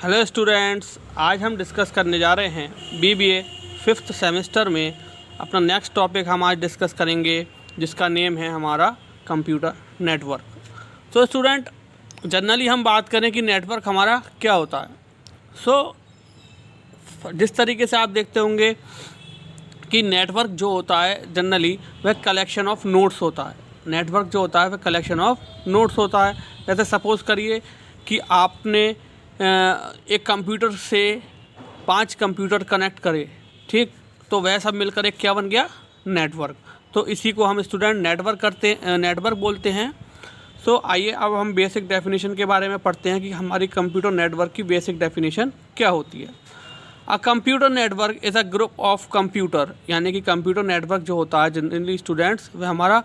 Hello students, आज हम discuss करने जा रहे हैं बीबीए 5th सेमेस्टर में अपना नेक्स्ट टॉपिक हम आज डिस्कस करेंगे जिसका नेम है हमारा कंप्यूटर नेटवर्क। तो स्टूडेंट, जनरली हम बात करें कि नेटवर्क हमारा क्या होता है। जिस तरीके से आप देखते होंगे कि नेटवर्क जो होता है जनरली वह कलेक्शन ऑफ नोड्स होता है। नेटवर्क जो होता है वह कलेक्शन ऑफ नोड्स होता है। जैसे सपोज़ करिए कि आपने एक कंप्यूटर से 5 कंप्यूटर कनेक्ट करे, ठीक, तो वह सब मिलकर एक क्या बन गया, नेटवर्क। तो इसी को हम स्टूडेंट नेटवर्क बोलते हैं। सो आइए अब हम बेसिक डेफिनेशन के बारे में पढ़ते हैं कि हमारी कंप्यूटर नेटवर्क की बेसिक डेफिनेशन क्या होती है। A computer network is a group of computer, यानी कि कंप्यूटर नेटवर्क जो होता है जनरली स्टूडेंट्स वह हमारा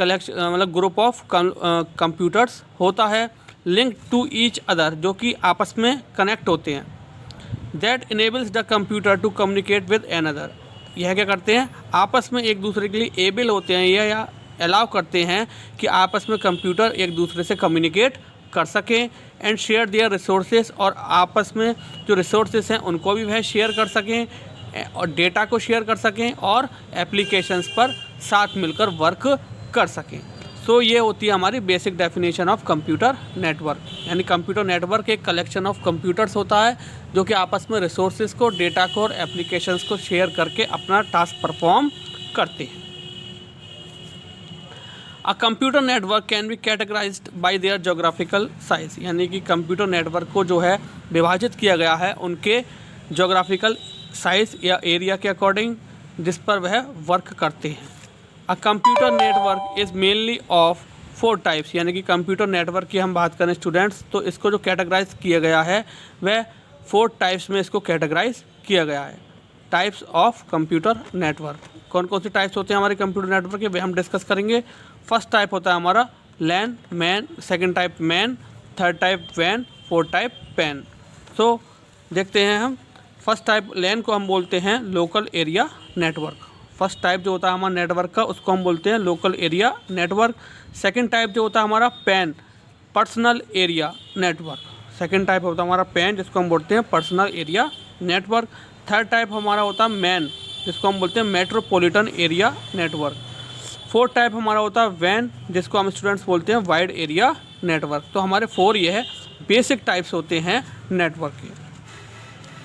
मतलब ग्रुप ऑफ कंप्यूटर्स होता है, लिंक टू ईच अदर, जो कि आपस में कनेक्ट होते हैं। That enables the computer to communicate with another, यह क्या करते हैं, आपस में एक दूसरे के लिए एबल होते हैं या अलाउ करते हैं कि आपस में कंप्यूटर एक दूसरे से कम्युनिकेट कर सकें एंड शेयर देयर रिसोर्सेज, और आपस में जो रिसोर्सेज हैं उनको भी वह शेयर कर सकें और डेटा को शेयर कर सकें और एप्लीकेशंस पर साथ मिलकर वर्क कर सकें। सो ये होती है हमारी basic definition of computer network. यानी कंप्यूटर नेटवर्क एक कलेक्शन ऑफ कंप्यूटर्स होता है जो कि आपस में रिसोर्सेज को, डेटा को और एप्लीकेशंस को शेयर करके अपना टास्क परफॉर्म करते हैं। A computer network can be categorised bye there geographical size, यानी कि कंप्यूटर नेटवर्क को जो है विभाजित किया गया है उनके जोग्राफिकल साइज या एरिया के अकॉर्डिंग जिस पर वह वर्क करते हैं। A computer network is mainly of 4 types, यानी कि कंप्यूटर नेटवर्क की हम बात करें स्टूडेंट्स तो इसको जो कैटेगराइज किया गया है वह 4 टाइप्स में इसको कैटेगराइज किया गया है। टाइप्स ऑफ कंप्यूटर नेटवर्क, कौन कौन से टाइप्स होते हैं हमारे कंप्यूटर नेटवर्क के वे हम डिस्कस करेंगे। फर्स्ट टाइप होता है हमारा LAN MAN, second type MAN, third type वैन, फोर्थ टाइप पैन। सो देखते हैं हम। फर्स्ट टाइप लैन को हम बोलते हैं local area network. First type जो होता है हमारा नेटवर्क का उसको हम बोलते हैं local area network. Second type जो होता है हमारा pan, personal area network. Second type होता है हमारा पैन जिसको हम बोलते हैं personal area network. Third type हमारा होता है मैन जिसको हम बोलते हैं metropolitan area network. Fourth type हमारा होता है वैन जिसको हम स्टूडेंट्स बोलते हैं वाइड एरिया नेटवर्क। तो हमारे 4 ये है बेसिक टाइप्स होते हैं नेटवर्क के।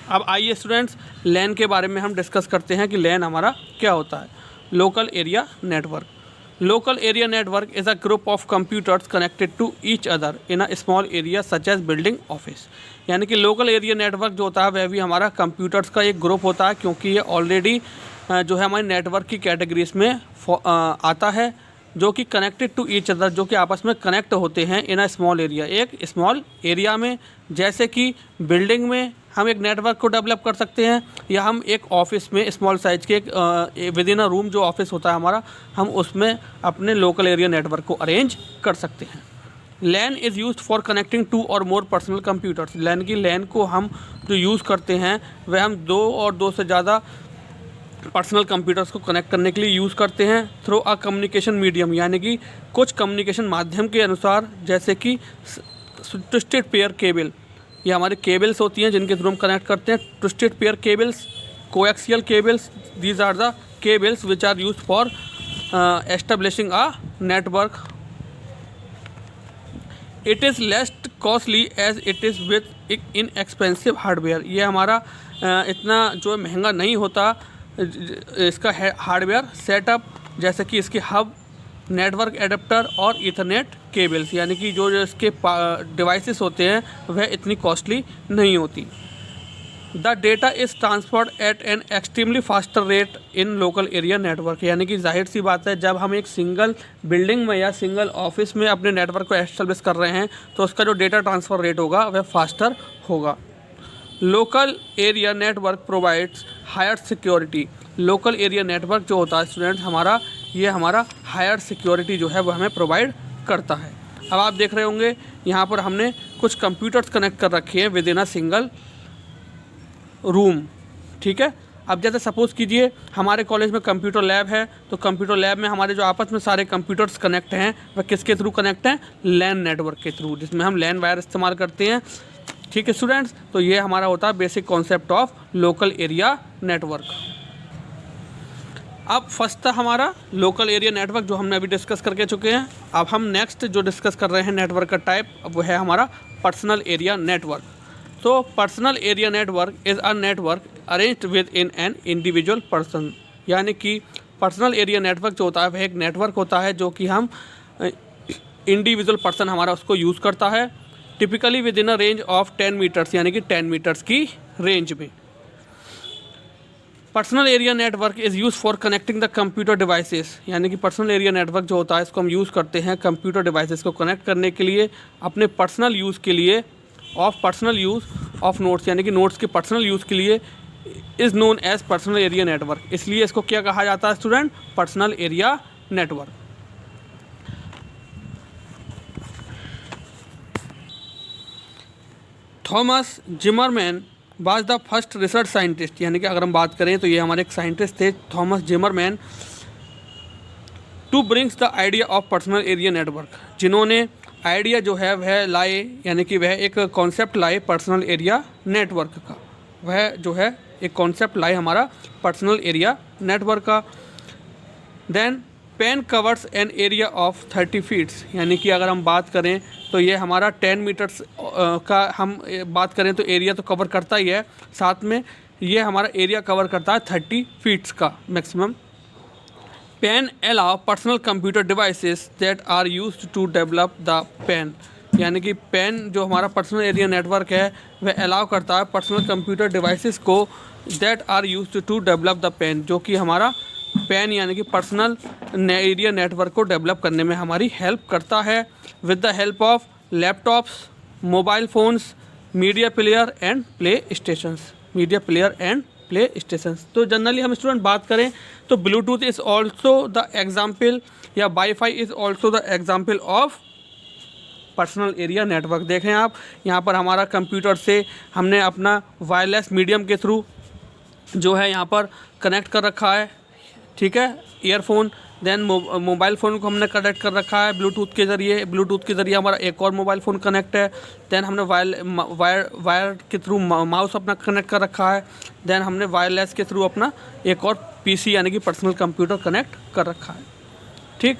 अब आइए स्टूडेंट्स लैन के बारे में हम डिस्कस करते हैं कि लैन हमारा क्या होता है। Local area network. Local area network is a group of computers connected to each other in a small area such as building office, यानी कि लोकल एरिया नेटवर्क जो होता है वह भी हमारा कंप्यूटर्स का एक ग्रुप होता है क्योंकि ये ऑलरेडी जो है हमारे नेटवर्क की कैटेगरीज में आता है, जो कि कनेक्टेड टू ईच अदर, जो कि आपस में कनेक्ट होते हैं इन अ स्मॉल एरिया, एक स्मॉल एरिया में। जैसे कि बिल्डिंग में हम एक नेटवर्क को डेवलप कर सकते हैं या हम एक ऑफिस में स्मॉल साइज के एक विद इन अ रूम जो ऑफिस होता है हमारा, हम उसमें अपने लोकल एरिया नेटवर्क को अरेंज कर सकते हैं। लैन इज़ यूज्ड फॉर कनेक्टिंग 2 और मोर पर्सनल कंप्यूटर्स। लैन को हम जो यूज़ करते हैं वह हम 2 और 2 से ज़्यादा पर्सनल कंप्यूटर्स को कनेक्ट करने के लिए यूज़ करते हैं थ्रू अ कम्युनिकेशन मीडियम, यानी कि कुछ कम्युनिकेशन माध्यम के अनुसार, जैसे कि ट्विस्टेड पेयर केबल, ये हमारी केबल्स होती हैं जिनके थ्रू हम कनेक्ट करते हैं। Twisted pair cables, coaxial cables, these are the cables which are used for establishing a network. It is less costly as it is with inexpensive hardware, ये हमारा इतना जो महंगा नहीं होता इसका हार्डवेयर सेटअप, जैसे कि इसके हब, नेटवर्क एडेप्टर और ईथरनेट केबल्स, यानी कि जो इसके डिवाइसेस होते हैं वह इतनी कॉस्टली नहीं होती। The data is transferred at an extremely faster rate in local area network, यानी कि जाहिर सी बात है जब हम एक सिंगल बिल्डिंग में या सिंगल ऑफिस में अपने नेटवर्क को एस्टेब्लिश कर रहे हैं तो उसका जो डेटा ट्रांसफ़र रेट होगा वह फास्टर होगा। Local area network provides higher security. Local area network जो होता है स्टूडेंट हमारा, ये हमारा हायर सिक्योरिटी जो है वो हमें प्रोवाइड करता है। अब आप देख रहे होंगे यहाँ पर हमने कुछ कंप्यूटर्स कनेक्ट कर रखे हैं with in a single room, ठीक है। अब जैसे सपोज़ कीजिए हमारे कॉलेज में कंप्यूटर लैब है, तो कंप्यूटर लैब में हमारे जो आपस में सारे कंप्यूटर्स कनेक्ट हैं वह किसके थ्रू कनेक्ट हैं, लैन नेटवर्क के थ्रू, जिसमें हम लैन वायर इस्तेमाल करते हैं ठीक है स्टूडेंट्स, तो ये हमारा होता है basic concept of local area network. अब फर्स्ट था हमारा लोकल एरिया नेटवर्क जो हमने अभी डिस्कस करके चुके हैं। अब हम नेक्स्ट जो डिस्कस कर रहे हैं नेटवर्क का टाइप, वो है हमारा पर्सनल एरिया नेटवर्क। तो personal area network is a network arranged with in an individual person, यानी कि पर्सनल एरिया नेटवर्क जो होता है वह एक नेटवर्क होता है जो कि हम इंडिविजुअल पर्सन हमारा उसको यूज़ करता है, typically with in a range of 10 metres, यानी कि 10 मीटर्स की रेंज में। Personal area network is use for connecting the computer devices, यानी कि पर्सनल एरिया नेटवर्क जो होता है इसको हम यूज़ करते हैं कंप्यूटर डिवाइसेस को कनेक्ट करने के लिए, अपने पर्सनल यूज़ के लिए, पर्सनल यूज़ ऑफ नोट्स, यानी कि नोट्स के पर्सनल यूज़ के लिए, is known as personal area network. इसलिए इसको क्या कहा जाता है student? Personal area network. Thomas Zimmerman was the first research scientist, यानी कि अगर हम बात करें तो ये हमारे एक साइंटिस्ट थे Thomas Zimmerman, to brings the idea of personal area network, जिन्होंने आइडिया जो है वह लाए, यानी कि वह एक कॉन्सेप्ट लाए पर्सनल एरिया नेटवर्क का, वह जो है एक कॉन्सेप्ट लाए हमारा पर्सनल एरिया नेटवर्क का। Then PAN covers an area of 30 feets, यानी कि अगर हम बात करें तो ये हमारा 10 मीटर्स का हम बात करें तो एरिया तो कवर करता ही है, साथ में ये हमारा एरिया कवर करता है 30 फीट्स का maximum. PAN allow personal computer devices that are used to develop the PAN, यानी कि पेन जो हमारा पर्सनल एरिया नेटवर्क है वह अलाउ करता है पर्सनल कंप्यूटर डिवाइसेस को that are used to develop the PAN, जो कि हमारा पेन यानी कि पर्सनल एरिया नेटवर्क को डेवलप करने में हमारी हेल्प करता है, with the help of laptops, mobile phones, media player and play stations, media player and play stations. तो जनरली हम स्टूडेंट बात करें तो Bluetooth is also the example, या WiFi is also the example of personal area network. देखें आप यहाँ पर हमारा कंप्यूटर से हमने अपना वायरलेस मीडियम के थ्रू जो है यहाँ पर कनेक्ट कर रखा है, ठीक है, ईयरफोन। देन मोबाइल फ़ोन को हमने कनेक्ट कर रखा है ब्लूटूथ के ज़रिए हमारा एक और मोबाइल फ़ोन कनेक्ट है। देन हमने वायर के थ्रू माउस अपना कनेक्ट कर रखा है। देन हमने वायरलेस के थ्रू अपना एक और पीसी यानी कि पर्सनल कंप्यूटर कनेक्ट कर रखा है, ठीक।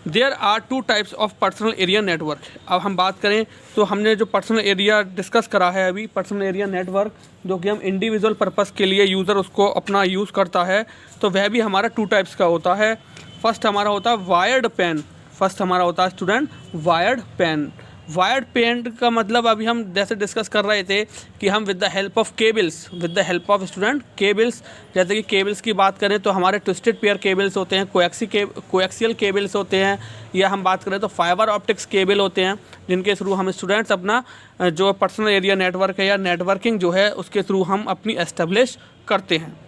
There are 2 types of personal area network. अब हम बात करें तो हमने जो पर्सनल एरिया डिस्कस करा है अभी, पर्सनल एरिया नेटवर्क जो कि हम इंडिविजुअल पर्पस के लिए यूज़र उसको अपना यूज़ करता है, तो वह भी हमारा 2 टाइप्स का होता है। फर्स्ट हमारा होता है वायर्ड पेन, फर्स्ट हमारा होता है student wired PAN. Wired PAN का मतलब अभी हम जैसे डिस्कस कर रहे थे कि हम with the help of cables, with the help of student cables, जैसे कि केबल्स की बात करें तो हमारे ट्विस्टेड पेयर केबल्स होते हैं, कोएक्सियल केबल्स होते हैं, या हम बात करें तो फाइबर ऑप्टिक्स केबल होते हैं, जिनके थ्रू हम स्टूडेंट्स अपना जो पर्सनल एरिया नेटवर्क है या नेटवर्किंग जो है उसके थ्रू हम अपनी एस्टेब्लिश करते हैं।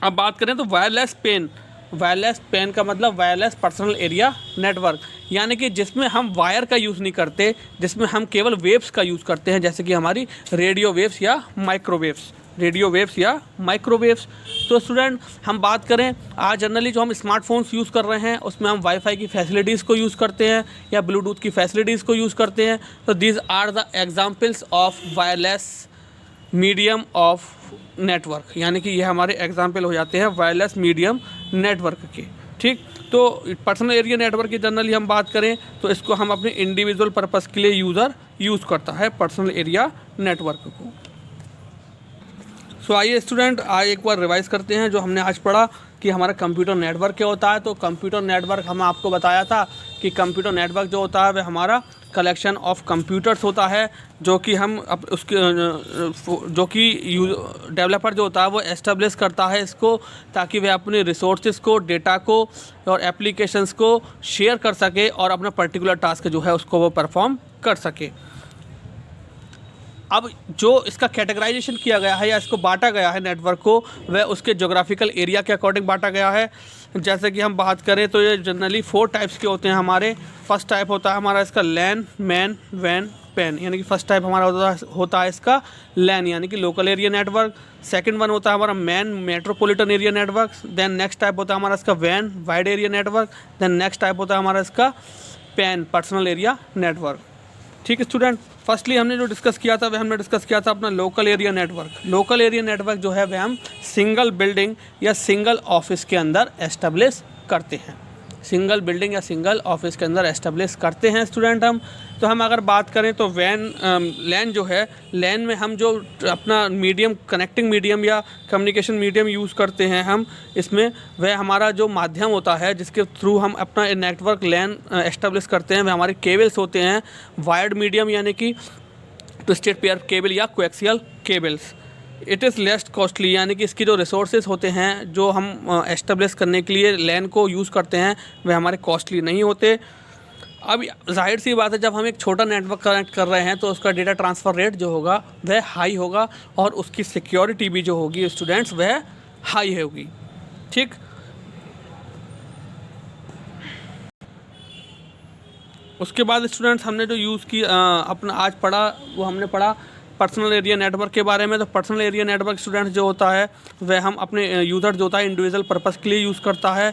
अब बात करें तो वायरलेस पेन का मतलब वायरलेस पर्सनल एरिया नेटवर्क, यानी कि जिसमें हम वायर का यूज़ नहीं करते, जिसमें हम केवल वेव्स का यूज़ करते हैं, जैसे कि हमारी रेडियो वेव्स या माइक्रोवेव्स। तो स्टूडेंट हम बात करें आज जनरली जो हम स्मार्टफोन्स यूज़ कर रहे हैं उसमें हम वाईफाई की फैसिलिटीज़ को यूज़ करते हैं या ब्लूटूथ की फैसिलिटीज़ को यूज़ करते हैं। तो these are the examples of wireless medium of network, यानी कि ये हमारे एग्जाम्पल हो जाते हैं वायरलेस मीडियम नेटवर्क के, ठीक। तो पर्सनल एरिया नेटवर्क की जनरली हम बात करें तो इसको हम अपने इंडिविजुअल पर्पस के लिए यूज़र यूज़ करता है पर्सनल एरिया नेटवर्क को। सो आइए स्टूडेंट आज एक बार रिवाइज़ करते हैं जो हमने आज पढ़ा कि हमारा कंप्यूटर नेटवर्क क्या होता है। तो कंप्यूटर नेटवर्क हम आपको बताया था कि कंप्यूटर नेटवर्क जो होता है वह हमारा कलेक्शन ऑफ कंप्यूटर्स होता है, जो कि हम जो कि डेवलपर जो होता है वो एस्टेब्लिश करता है इसको, ताकि वह अपने रिसोर्सेज को, डेटा को और एप्लीकेशंस को शेयर कर सके और अपना पर्टिकुलर टास्क जो है उसको वो परफॉर्म कर सके। अब जो इसका कैटेगराइजेशन किया गया है या इसको बांटा गया है नेटवर्क को, वह उसके जोग्राफिकल एरिया के अकॉर्डिंग बांटा गया है। जैसे कि हम बात करें तो ये जनरली 4 टाइप्स के होते हैं हमारे। फर्स्ट टाइप होता है हमारा इसका लैन, मैन, वैन, पेन, यानी कि फर्स्ट टाइप हमारा होता है इसका लैन यानी कि local area network. Second one होता है हमारा MAN, metropolitan area network. Then next type होता है हमारा इसका वैन, wide area network. Then next type होता है हमारा इसका पेन, पर्सनल एरिया नेटवर्क। ठीक है स्टूडेंट। फर्स्टली हमने जो डिस्कस किया था वह हमने डिस्कस किया था अपना local area network. Local area network जो है वह हम सिंगल बिल्डिंग या सिंगल ऑफिस के अंदर एस्टेब्लिश करते हैं, सिंगल बिल्डिंग या सिंगल ऑफिस के अंदर एस्टेब्लिश करते हैं स्टूडेंट हम। तो हम अगर बात करें तो लैन जो है, लैन में हम जो अपना मीडियम, कनेक्टिंग मीडियम या कम्युनिकेशन मीडियम यूज़ करते हैं हम इसमें, वह हमारा जो माध्यम होता है जिसके थ्रू हम अपना नेटवर्क लैन एस्टेब्लिश करते हैं, वह हमारे केबल्स होते हैं। वायर्ड मीडियम यानी कि ट्विस्टेड पेयर केबल या coaxial cables. It is less costly, यानी कि इसकी जो रिसोर्सेज होते हैं जो हम एस्टेब्लिश करने के लिए लैन को यूज़ करते हैं वह हमारे कॉस्टली नहीं होते। अब जाहिर सी बात है, जब हम एक छोटा नेटवर्क कनेक्ट कर रहे हैं तो उसका डेटा ट्रांसफ़र रेट जो होगा वह हाई होगा और उसकी सिक्योरिटी भी जो होगी स्टूडेंट्स वह हाई होगी। ठीक, उसके बाद स्टूडेंट्स हमने जो यूज़ की अपना आज पढ़ा वो हमने पढ़ा पर्सनल एरिया नेटवर्क के बारे में। तो पर्सनल एरिया नेटवर्क स्टूडेंट्स जो होता है वह हम अपने यूज़र जो होता है इंडिविजुअल पर्पस के लिए यूज़ करता है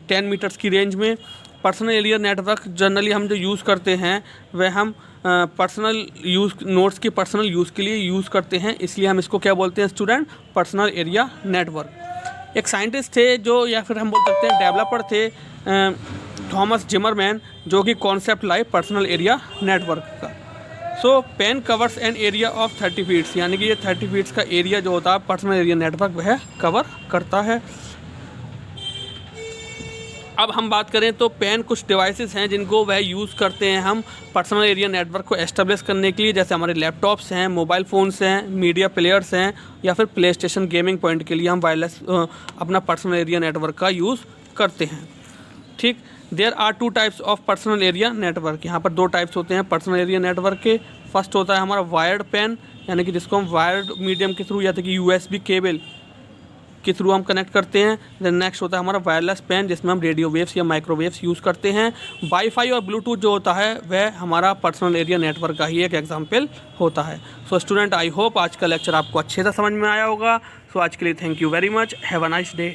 10 मीटर्स की रेंज में। पर्सनल एरिया नेटवर्क जनरली हम जो यूज़ करते हैं वह हम पर्सनल यूज़, नोट्स के पर्सनल यूज़ के लिए यूज़ करते हैं, इसलिए हम इसको क्या बोलते हैं स्टूडेंट, पर्सनल एरिया नेटवर्क। एक साइंटिस्ट थे जो, या फिर हम बोल सकते हैं डेवलपर थे, थॉमस जिमरमैन, जो कि कॉन्सेप्ट लाए पर्सनल एरिया नेटवर्क का। So PAN covers an area of 30 feets, यानी कि ये 30 फीट्स का एरिया जो होता है पर्सनल एरिया नेटवर्क वह कवर करता है। अब हम बात करें तो पेन कुछ डिवाइसेस हैं जिनको वह यूज़ करते हैं हम पर्सनल एरिया नेटवर्क को एस्टेब्लिश करने के लिए, जैसे हमारे लैपटॉप्स हैं, मोबाइल फ़ोन्स हैं, मीडिया प्लेयर्स हैं, या फिर प्ले स्टेशन गेमिंग पॉइंट के लिए हम वायरलेस अपना पर्सनल एरिया नेटवर्क का यूज़ करते हैं। ठीक, there are 2 types of personal area network. यहाँ पर 2 टाइप्स होते हैं पर्सनल एरिया नेटवर्क के। फर्स्ट होता है हमारा वायर्ड पेन, यानी कि जिसको हम वायर्ड मीडियम के थ्रू, या कि USB केबल के थ्रू हम कनेक्ट करते हैं। देन नेक्स्ट होता है हमारा वायरलेस पेन, जिसमें हम रेडियो वेव्स या माइक्रोवेव्स यूज़ करते हैं। वाईफाई और ब्लूटूथ जो होता है वह हमारा पर्सनल एरिया नेटवर्क का ही एक एग्जाम्पल होता है। सो स्टूडेंट, आई होप आज का लेक्चर आपको अच्छे से समझ में आया होगा। सो आज के लिए thank you very much, have a nice day.